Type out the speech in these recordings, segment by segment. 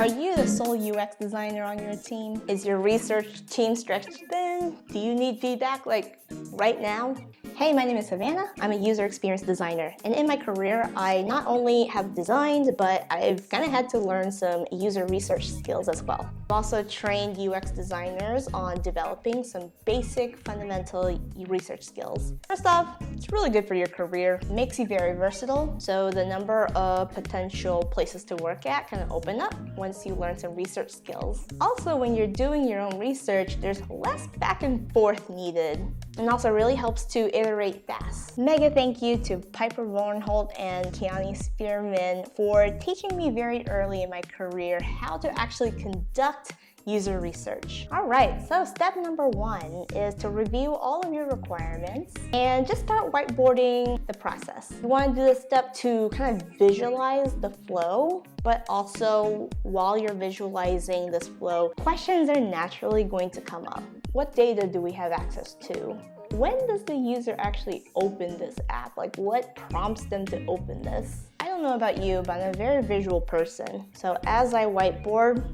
Are you the sole UX designer on your team? Is your research team stretched thin? Do you need feedback like right now? Hey, my name is Savannah. I'm a user experience designer, and in my career, I not only have designed, but I've kind of had to learn some user research skills as well. I've also trained UX designers on developing some basic fundamental research skills. First off, it's really good for your career. It makes you very versatile, so the number of potential places to work at kind of open up once you learn some research skills. Also, when you're doing your own research, there's less back and forth needed, and also really helps to iterate fast. Mega thank you to Piper Warnholt and Kiani Spearman for teaching me very early in my career how to actually conduct user research. All right, so step number 1 is to review all of your requirements and just start whiteboarding the process. You want to do this step to kind of visualize the flow, but also while you're visualizing this flow, questions are naturally going to come up. What data do we have access to? When does the user actually open this app? Like, what prompts them to open this? I don't know about you, but I'm a very visual person. So as I whiteboard,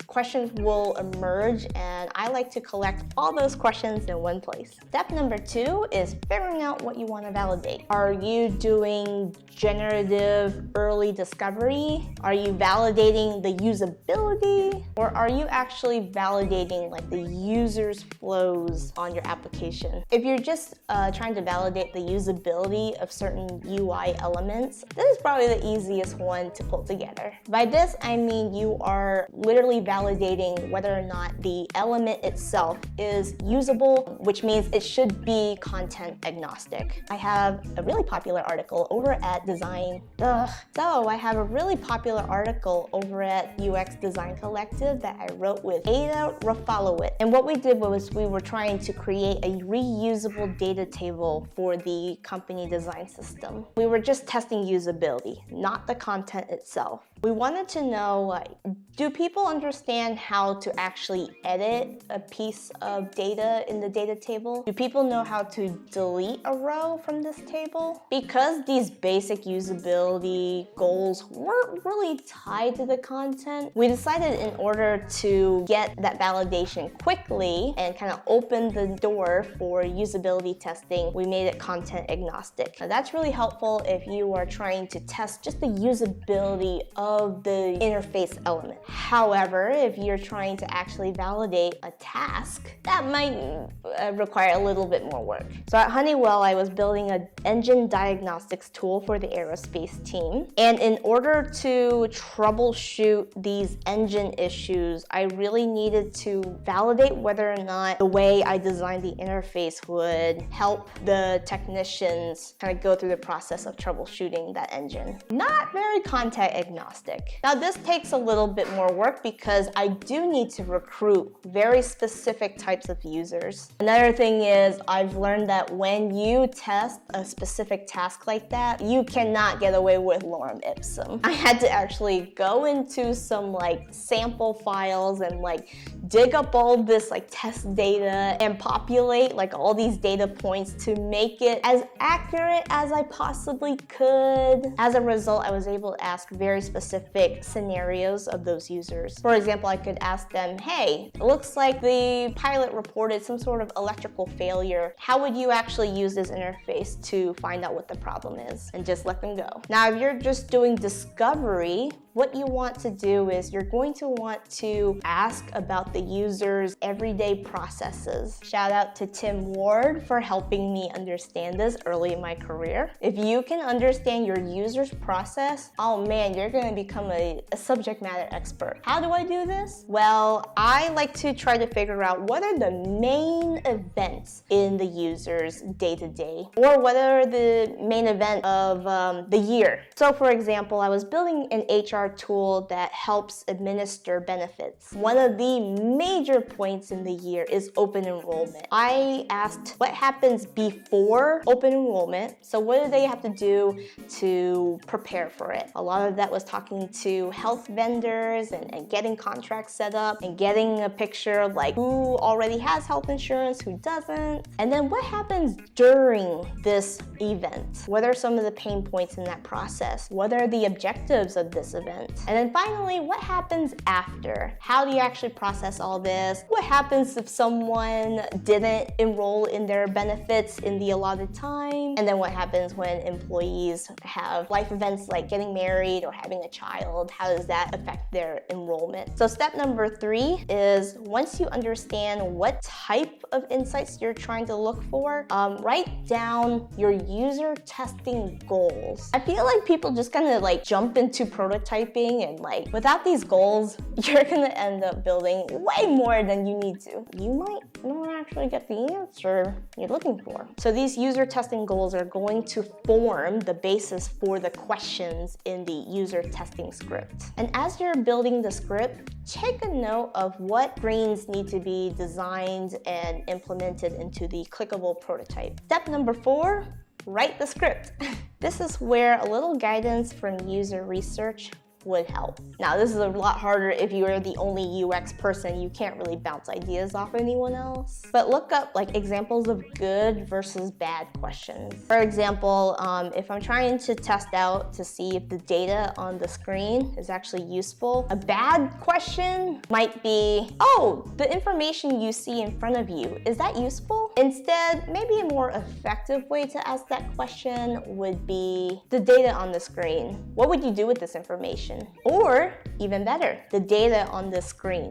questions will emerge, and I like to collect all those questions in one place. Step number 2 is figuring out what you want to validate. Are you doing generative early discovery? Are you validating the usability? Or are you actually validating like the user's flows on your application? If you're just trying to validate the usability of certain UI elements, this is probably the easiest one to pull together. By this, I mean you are literally validating whether or not the element itself is usable, which means it should be content agnostic. I have a really popular article over at I have a really popular article over at UX Design Collective that I wrote with Ada Rafalowit. And what we did was we were trying to create a reusable data table for the company design system. We were just testing usability, not the content itself. We wanted to know, like, do people understand how to actually edit a piece of data in the data table? Do people know how to delete a row from this table? Because these basic usability goals weren't really tied to the content, we decided in order to get that validation quickly and kind of open the door for usability testing, we made it content agnostic. Now that's really helpful if you are trying to test just the usability of the interface element. However, if you're trying to actually validate a task, that might require a little bit more work. So at Honeywell, I was building an engine diagnostics tool for the aerospace team. And in order to troubleshoot these engine issues, I really needed to validate whether or not the way I designed the interface would help the technicians kind of go through the process of troubleshooting that engine. Not very content agnostic. Now this takes a little bit more work because I do need to recruit very specific types of users. Another thing is I've learned that when you test a specific task like that, you cannot get away with lorem ipsum. I had to actually go into some like sample files and like dig up all this like test data and populate like all these data points to make it as accurate as I possibly could. As a result, I was able to ask very specific scenarios of those users. For example, I could ask them, hey, it looks like the pilot reported some sort of electrical failure. How would you actually use this interface to find out what the problem is? And just let them go. Now, if you're just doing discovery, what you want to do is you're going to want to ask about the user's everyday processes. Shout out to Tim Ward for helping me understand this early in my career. If you can understand your user's process, oh man, you're going to become a subject matter expert. How do I do this? Well, I like to try to figure out what are the main events in the user's day-to-day, or what are the main event of the year. So for example, I was building an HR tool that helps administer benefits. One of the major points in the year is open enrollment. I asked what happens before open enrollment. So what do they have to do to prepare for it? A lot of that was talking to health vendors and getting contracts set up and getting a picture of like who already has health insurance, who doesn't. And then what happens during this event? What are some of the pain points in that process? What are the objectives of this event? event. And then finally, what happens after? How do you actually process all this? What happens if someone didn't enroll in their benefits in the allotted time? And then what happens when employees have life events like getting married or having a child? How does that affect their enrollment? So step number 3 is once you understand what type of insights you're trying to look for, write down your user testing goals. I feel like people just kind of like jump into prototyping, and like without these goals, you're gonna end up building way more than you need to. You might not actually get the answer you're looking for. So these user testing goals are going to form the basis for the questions in the user testing script. And as you're building the script, take a note of what screens need to be designed and implemented into the clickable prototype. Step number 4, write the script. This is where a little guidance from user research would help. Now, this is a lot harder if you are the only UX person. You can't really bounce ideas off anyone else. But look up like examples of good versus bad questions. For example, if I'm trying to test out to see if the data on the screen is actually useful, a bad question might be, oh, the information you see in front of you, is that useful? Instead, maybe a more effective way to ask that question would be the data on the screen. What would you do with this information? Or even better, the data on the screen.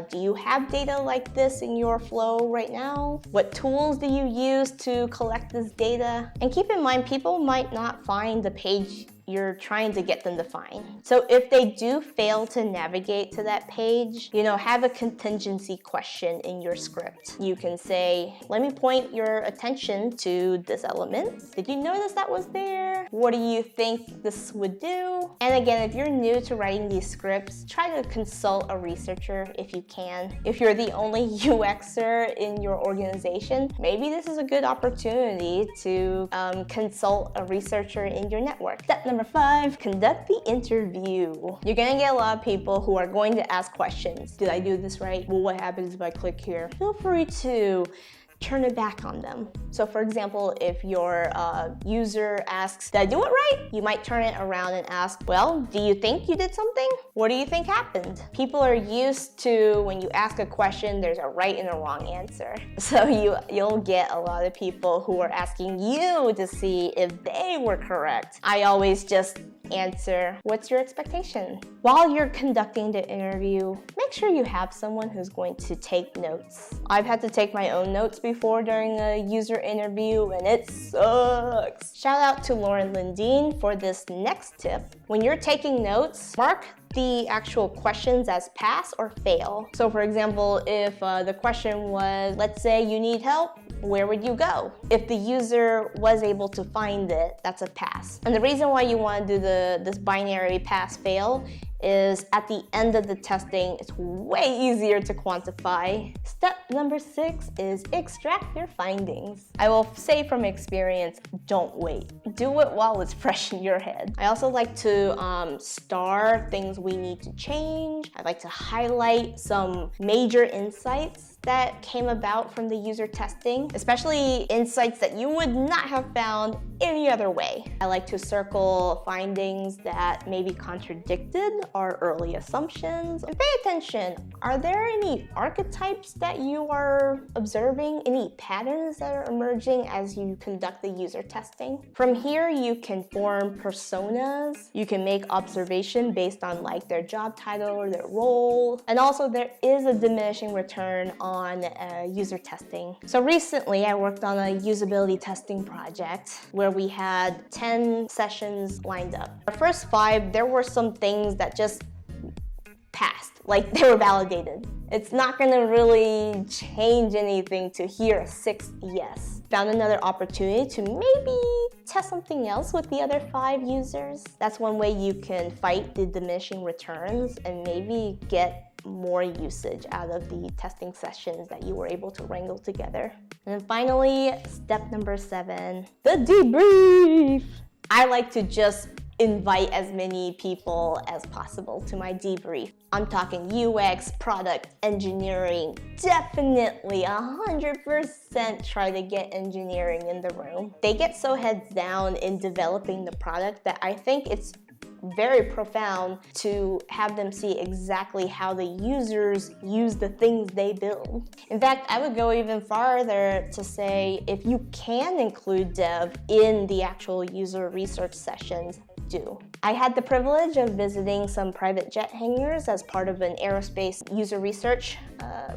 Do you have data like this in your flow right now? What tools do you use to collect this data? And keep in mind, people might not find the page you're trying to get them to find. So if they do fail to navigate to that page, have a contingency question in your script. You can say, let me point your attention to this element. Did you notice that was there? What do you think this would do? And again, if you're new to writing these scripts, try to consult a researcher if you can. If you're the only UXer in your organization, maybe this is a good opportunity to consult a researcher in your network. Step number 5, conduct the interview. You're gonna get a lot of people who are going to ask questions. Did I do this right? Well, what happens if I click here? Feel free to turn it back on them. So for example, if your user asks, did I do it right? You might turn it around and ask, well, do you think you did something? What do you think happened? People are used to when you ask a question, there's a right and a wrong answer. So you'll get a lot of people who are asking you to see if they were correct. I always just answer, what's your expectation? While you're conducting the interview, make sure you have someone who's going to take notes. I've had to take my own notes before during a user interview, and it sucks. Shout out to Lauren Lindeen for this next tip. When you're taking notes, mark the actual questions as pass or fail. So for example, if the question was, let's say you need help, where would you go? If the user was able to find it, that's a pass. And the reason why you want to do this binary pass-fail is at the end of the testing, it's way easier to quantify. Step number 6 is extract your findings. I will say from experience, don't wait. Do it while it's fresh in your head. I also like to star things we need to change. I like to highlight some major insights that came about from the user testing, especially insights that you would not have found any other way. I like to circle findings that maybe contradicted our early assumptions. And pay attention, are there any archetypes that you are observing? Any patterns that are emerging as you conduct the user testing? From here, you can form personas. You can make observation based on like their job title or their role. And also there is a diminishing return on user testing. So recently I worked on a usability testing project where we had 10 sessions lined up. The first 5, there were some things that just passed, like they were validated. It's not gonna really change anything to hear a 6th yes. Found another opportunity to maybe test something else with the other 5 users. That's one way you can fight the diminishing returns and maybe get more usage out of the testing sessions that you were able to wrangle together. And then finally, step number 7, the debrief. I like to just invite as many people as possible to my debrief. I'm talking UX, product, engineering, definitely 100% try to get engineering in the room. They get so heads down in developing the product that I think it's very profound to have them see exactly how the users use the things they build. In fact, I would go even farther to say if you can include dev in the actual user research sessions, do. I had the privilege of visiting some private jet hangars as part of an aerospace user research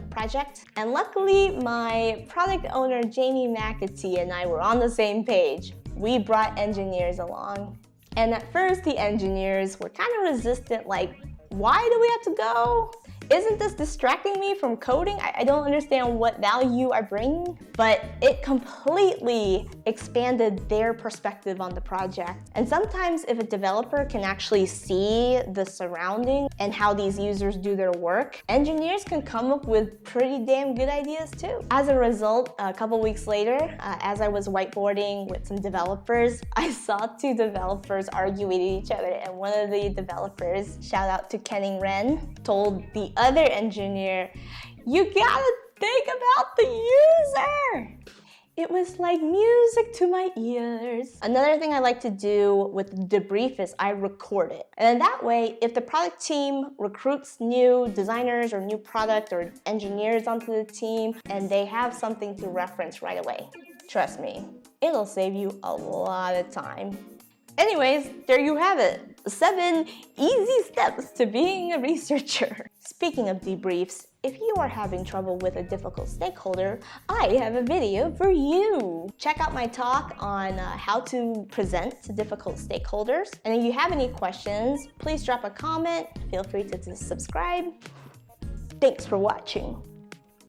project. And luckily, my product owner, Jamie McAtee, and I were on the same page. We brought engineers along. And at first, the engineers were kind of resistant, like, why do we have to go? Isn't this distracting me from coding? I don't understand what value I bring. But it completely expanded their perspective on the project. And sometimes if a developer can actually see the surrounding and how these users do their work, engineers can come up with pretty damn good ideas too. As a result, a couple weeks later, as I was whiteboarding with some developers, I saw two developers argue with each other, and one of the developers, shout out to Kenning Ren, told the other engineer, "You gotta think about the user." It was like music to my ears. Another thing I like to do with Debrief is I record it. And then that way, if the product team recruits new designers or new product or engineers onto the team, and they have something to reference right away, trust me, it'll save you a lot of time. Anyways, there you have it. 7 easy steps to being a researcher. Speaking of debriefs, if you are having trouble with a difficult stakeholder, I have a video for you. Check out my talk on how to present to difficult stakeholders. And if you have any questions, please drop a comment. Feel free to subscribe. Thanks for watching.